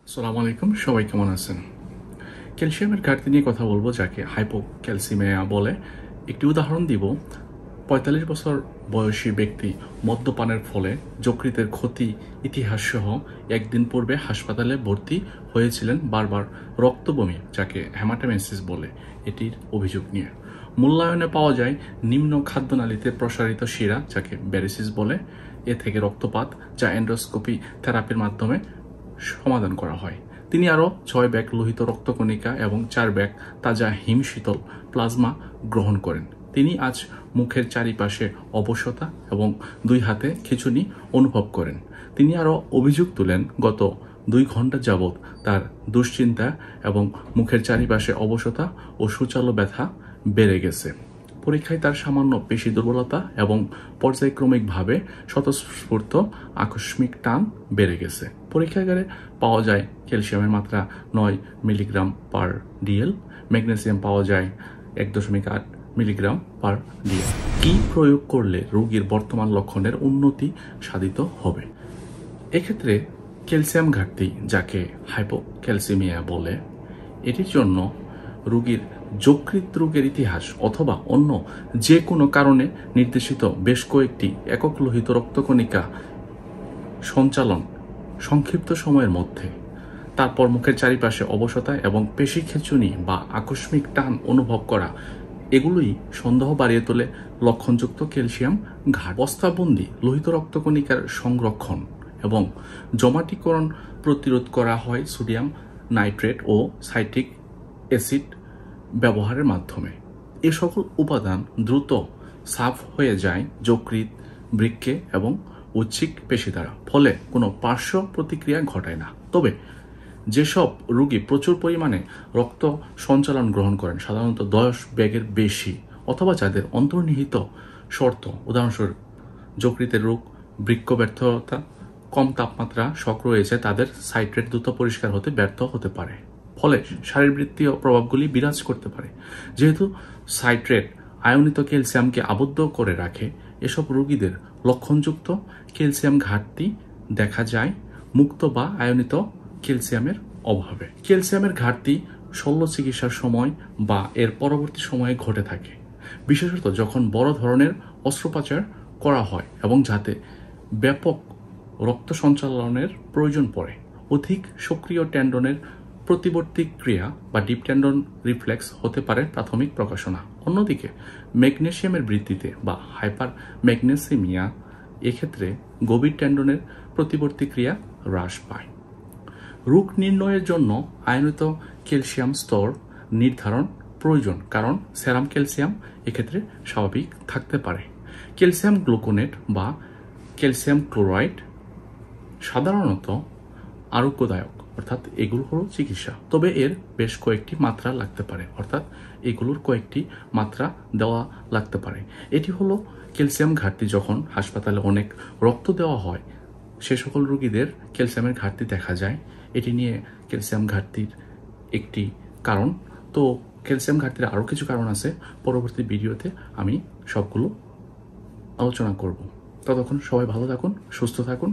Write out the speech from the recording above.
আসসালামু আলাইকুম, সবাই কেমন আছেন? ক্যালসিয়ামের ঘাটতি নিয়ে কথা বলবো, যাকে হাইপোক্যালসিমিয়া বলে। একটি উদাহরণ দিব। ৪৫ বছর বয়সী ব্যক্তি মদ্যপানের ফলে যকৃতের ক্ষতি ইতিহাস সহ একদিন পূর্বে হাসপাতালে ভর্তি হয়েছিলেন বারবার রক্তবমি, যাকে হেমাটেমেসিস বলে, এটির অভিযোগ নিয়ে। মূল্যায়নে পাওয়া যায় নিম্ন খাদ্যনালীতে প্রসারিত শিরা, যাকে ব্যারিসিস বলে। এ থেকে রক্তপাত, যা এন্ডোস্কোপি থেরাপির মাধ্যমে সমাধান করা হয়। তিনি আরও ৬ ব্যাগ লোহিত রক্তকণিকা এবং ৪ ব্যাগ তাজা হিমশীতল প্লাজমা গ্রহণ করেন। তিনি আজ মুখের চারিপাশে অবশতা এবং ২ হাতে খিঁচুনি অনুভব করেন। তিনি আরও অভিযোগ তুলেন, গত ২ ঘন্টা যাবৎ তার দুশ্চিন্তা এবং মুখের চারিপাশে অবশতা ও সূচালো ব্যথা বেড়ে গেছে। পরীক্ষায় তার সামান্য পেশি দুর্বলতা এবং পর্যায়ক্রমিকভাবে স্বতঃস্ফূর্ত আকস্মিক টান বেড়ে গেছে। পরীক্ষাগারে পাওয়া যায় ক্যালসিয়ামের মাত্রা ৯ মিলিগ্রাম পার ডিএল, ম্যাগনেসিয়াম পাওয়া যায় ১.৮ মিলিগ্রাম পার ডিএল। কি প্রয়োগ করলে রোগীর বর্তমান লক্ষণের উন্নতি সাধিত হবে? এক্ষেত্রে ক্যালসিয়াম ঘাটতি, যাকে হাইপোক্যালসিমিয়া বলে, এটির জন্য রোগীর যকৃৎ রোগের ইতিহাস অথবা অন্য যে কোনো কারণে নির্দেশিত বেশ কয়েকটি একক লোহিত রক্তকণিকা সঞ্চালন সংক্ষিপ্ত সময়ের মধ্যে, তারপর মুখের চারিপাশে অবশতা এবং পেশি খিঁচুনি বা আকস্মিক টান অনুভব করা, এগুলোই সন্দেহ বাড়িয়ে তোলে লক্ষণযুক্ত ক্যালসিয়াম ঘাট। বস্তাবন্দি লোহিত রক্তকণিকার সংরক্ষণ এবং জমাটিকরণ প্রতিরোধ করা হয় সোডিয়াম নাইট্রেট ও সাইট্রিক অ্যাসিড ব্যবহারের মাধ্যমে। এ সকল উপাদান দ্রুত সাফ হয়ে যায় যকৃৎ, বৃক্কে এবং ঐচ্ছিক পেশি দ্বারা, ফলে কোনো পার্শ্ব প্রতিক্রিয়া ঘটায় না। তবে যেসব রোগী প্রচুর পরিমাণে রক্ত সঞ্চালন গ্রহণ করেন, সাধারণত ১০ ব্যাগের বেশি, অথবা যাদের অন্তর্নিহিত শর্ত, উদাহরণস্বরূপ যকৃতের রোগ, বৃক্ক ব্যর্থতা, কম তাপমাত্রা শক রয়েছে, তাদের সাইট্রেট দ্রুত পরিষ্কার হতে ব্যর্থ হতে পারে, ফলে শারীরবৃত্তীয় প্রভাবগুলি বিরাজ করতে পারে। যেহেতু সাইট্রেট আয়নিত ক্যালসিয়ামকে আবদ্ধ করে রাখে, এসব রোগীদের লক্ষণযুক্ত ক্যালসিয়াম ঘাটতি দেখা যায় মুক্ত বা আয়নিত ক্যালসিয়ামের অভাবে। ক্যালসিয়ামের ঘাটতি শল্য চিকিৎসার সময় বা এর পরবর্তী সময়ে ঘটে থাকে, বিশেষত যখন বড় ধরনের অস্ত্রোপচার করা হয় এবং যাতে ব্যাপক রক্ত সঞ্চালনের প্রয়োজন পড়ে। অধিক সক্রিয় টেন্ডনের প্রতিবর্তী ক্রিয়া বা ডিপ টেন্ডন রিফ্লেক্স হতে পারে প্রাথমিক প্রকাশনা। অন্যদিকে ম্যাগনেসিয়ামের বৃদ্ধিতে বা হাইপার ম্যাগনেসিমিয়া, এক্ষেত্রে গভীর টেন্ডনের প্রতিবর্তী ক্রিয়া হ্রাস পায়। রোগ নির্ণয়ের জন্য আয়নিত ক্যালসিয়াম স্তর নির্ধারণ প্রয়োজন, কারণ সেরাম ক্যালসিয়াম এক্ষেত্রে স্বাভাবিক থাকতে পারে। ক্যালসিয়াম গ্লুকোনেট বা ক্যালসিয়াম ক্লোরাইড সাধারণত আরোগ্যদায়ক, অর্থাৎ এগুলো হলো চিকিৎসা, তবে এর বেশ কয়েকটি মাত্রা লাগতে পারে, অর্থাৎ এগুলোর কয়েকটি মাত্রা দেওয়া লাগতে পারে। এটি হলো ক্যালসিয়াম ঘাটতি। যখন হাসপাতালে অনেক রক্ত দেওয়া হয়, সে সকল রোগীদের ক্যালসিয়ামের ঘাটতি দেখা যায়। এটি নিয়ে ক্যালসিয়াম ঘাটতির একটি কারণ। তো ক্যালসিয়াম ঘাটতির আরও কিছু কারণ আছে, পরবর্তী ভিডিওতে আমি সবগুলো আলোচনা করব। ততক্ষণ সবাই ভালো থাকুন, সুস্থ থাকুন।